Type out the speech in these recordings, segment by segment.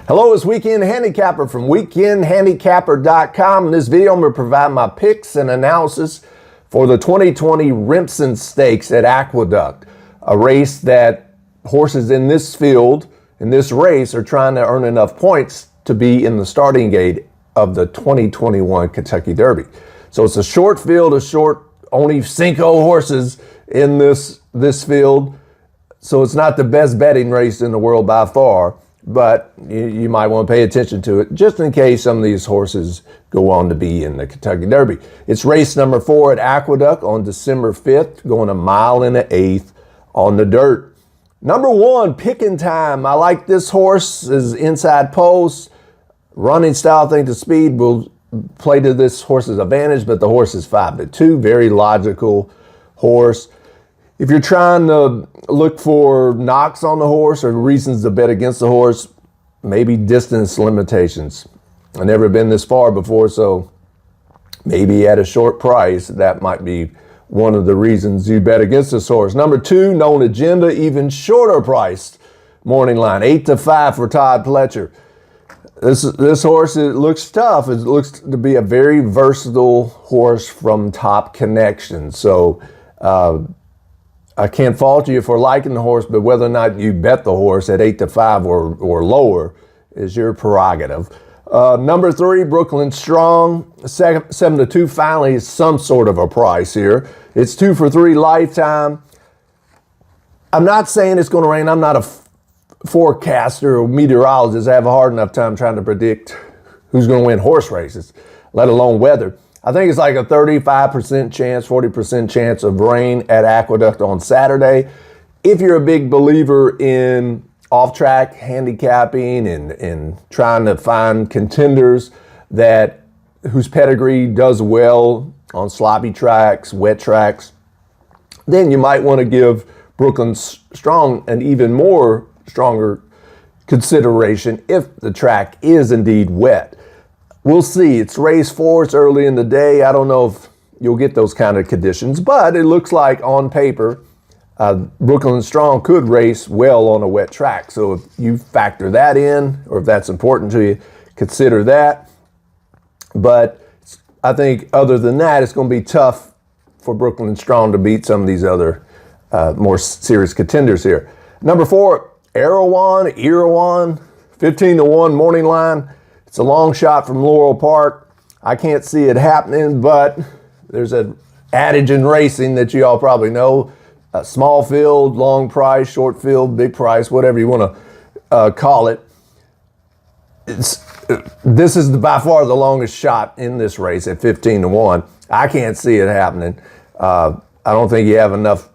Hello, it's Weekend Handicapper from weekendhandicapper.com. In this video, I'm going to provide my picks and analysis for the 2020 Remsen Stakes at Aqueduct, a race that horses in this field, in this race, are trying to earn enough points to be in the starting gate of the 2021 Kentucky Derby. So it's a short field, only 5 horses in this field. So it's not the best betting race in the world by far, but you might want to pay attention to it just in case some of these horses go on to be in the Kentucky Derby. It's race number 4 at Aqueduct on December 5th, going 1 1/8 miles on the dirt. Number 1, Picking Time. I like this horse. Is inside post. Running style, I think the speed will play to this horse's advantage, but the horse is 5-2. Very logical horse. If you're trying to look for knocks on the horse or reasons to bet against the horse, maybe distance limitations. I've never been this far before, so maybe at a short price, that might be one of the reasons you bet against this horse. Number 2, Known Agenda, even shorter priced morning line, 8-5 for Todd Pletcher. This horse, it looks tough. It looks to be a very versatile horse from Top Connection. So I can't fault you for liking the horse, but whether or not you bet the horse at 8-5 or lower is your prerogative. Number 3, Brooklyn Strong, 7-2. Finally, is some sort of a price here. It's 2 for 3 lifetime. I'm not saying it's going to rain. I'm not a forecaster or meteorologist. I have a hard enough time trying to predict who's going to win horse races, let alone weather. I think it's like a 35% chance, 40% chance of rain at Aqueduct on Saturday. If you're a big believer in off-track handicapping and trying to find contenders whose pedigree does well on sloppy tracks, wet tracks, then you might want to give Brooklyn Strong an even stronger consideration if the track is indeed wet. We'll see. It's race 4. It's early in the day. I don't know if you'll get those kind of conditions, but it looks like on paper, Brooklyn Strong could race well on a wet track. So if you factor that in, or if that's important to you, consider that. But I think other than that, it's going to be tough for Brooklyn Strong to beat some of these other more serious contenders here. Number 4, Erawan, 15-1 morning line. It's a long shot from Laurel Park. I can't see it happening, but there's an adage in racing that you all probably know. A small field, long price, short field, big price, whatever you want to call it. This is by far the longest shot in this race at 15-1. I can't see it happening. I don't think you have enough.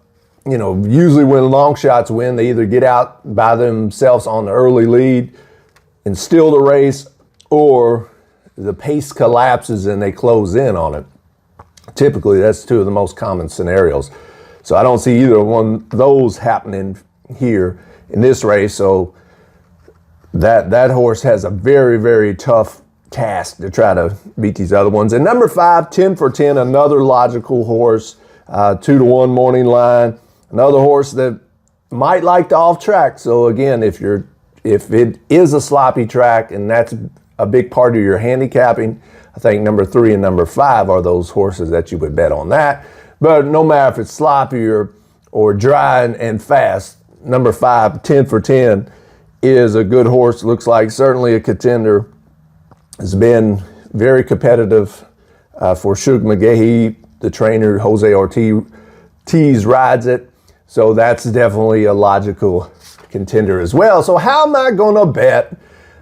Usually when long shots win, they either get out by themselves on the early lead and steal the race, or the pace collapses and they close in on it. Typically, that's 2 of the most common scenarios. So I don't see either one of those happening here in this race. So that horse has a very, very tough task to try to beat these other ones. And number 5, 10 for 10, another logical horse, 2-1 morning line. Another horse that might like the off track. So again, if it is a sloppy track and that's a big part of your handicapping, I think number 3 and number 5 are those horses that you would bet on that. But no matter if it's sloppy or dry and fast, number 5, 10 for 10, is a good horse. Looks like certainly a contender. Has been very competitive for Shug McGahee. The trainer, Jose Ortiz, rides it. So that's definitely a logical contender as well. So how am I going to bet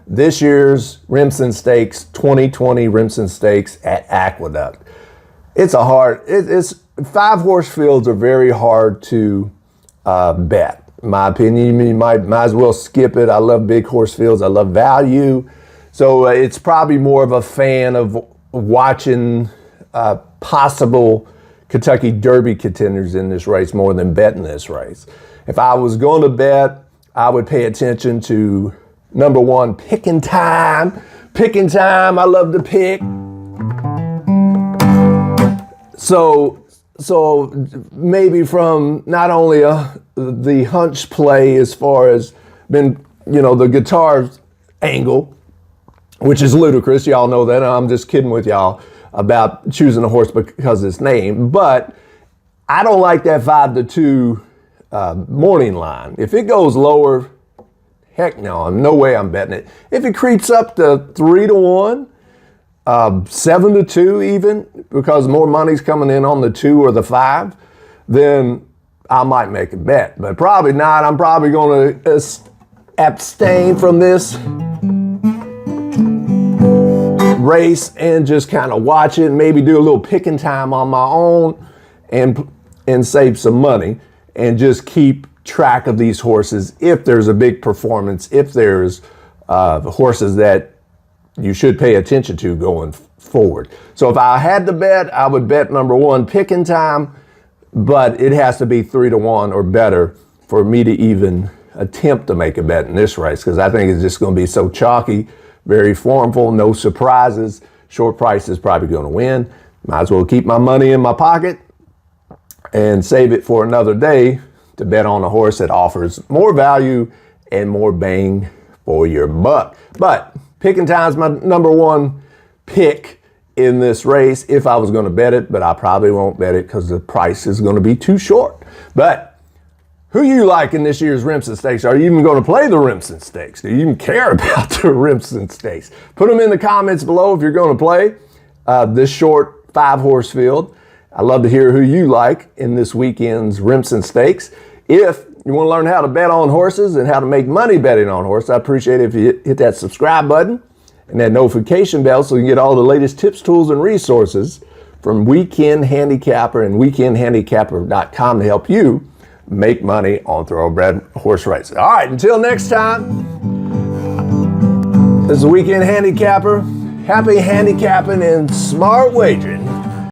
this year's Remsen Stakes, 2020 Remsen Stakes at Aqueduct? It's 5-horse fields are very hard to bet. In my opinion, you might as well skip it. I love big horse fields. I love value. So it's probably more of a fan of watching possible Kentucky Derby contenders in this race more than betting this race. If I was going to bet, I would pay attention to number 1, Picking Time. Picking Time, I love to pick. So maybe from not only the hunch play as far as the guitars angle, which is ludicrous. Y'all know that. I'm just kidding with y'all about choosing a horse because of its name. But I don't like that 5-2 morning line. If it goes lower, heck no, no way I'm betting it. If it creeps up to 3-1, 7-2 even, because more money's coming in on the 2 or the 5, then I might make a bet. But probably not. I'm probably going to abstain from this race and just kind of watch it, maybe do a little picking time on my own and save some money and just keep track of these horses if there's a big performance, if there's horses that you should pay attention to going forward. So if I had to bet, I would bet number 1, picking time, but it has to be 3-1 or better for me to even attempt to make a bet in this race, because I think it's just going to be so chalky, very formful, no surprises. Short price is probably going to win. Might as well keep my money in my pocket and save it for another day to bet on a horse that offers more value and more bang for your buck. But picking time's my number 1 pick in this race if I was going to bet it, but I probably won't bet it because the price is going to be too short. But who you like in this year's Remsen Stakes? Are you even going to play the Remsen Stakes? Do you even care about the Remsen Stakes? Put them in the comments below if you're going to play this short 5-horse field. I'd love to hear who you like in this weekend's Remsen Stakes. If you want to learn how to bet on horses and how to make money betting on horses, I appreciate it if you hit that subscribe button and that notification bell so you can get all the latest tips, tools, and resources from Weekend Handicapper and weekendhandicapper.com to help you make money on thoroughbred horse racing. All right, until next time, this is Weekend Handicapper. Happy handicapping and smart wagering.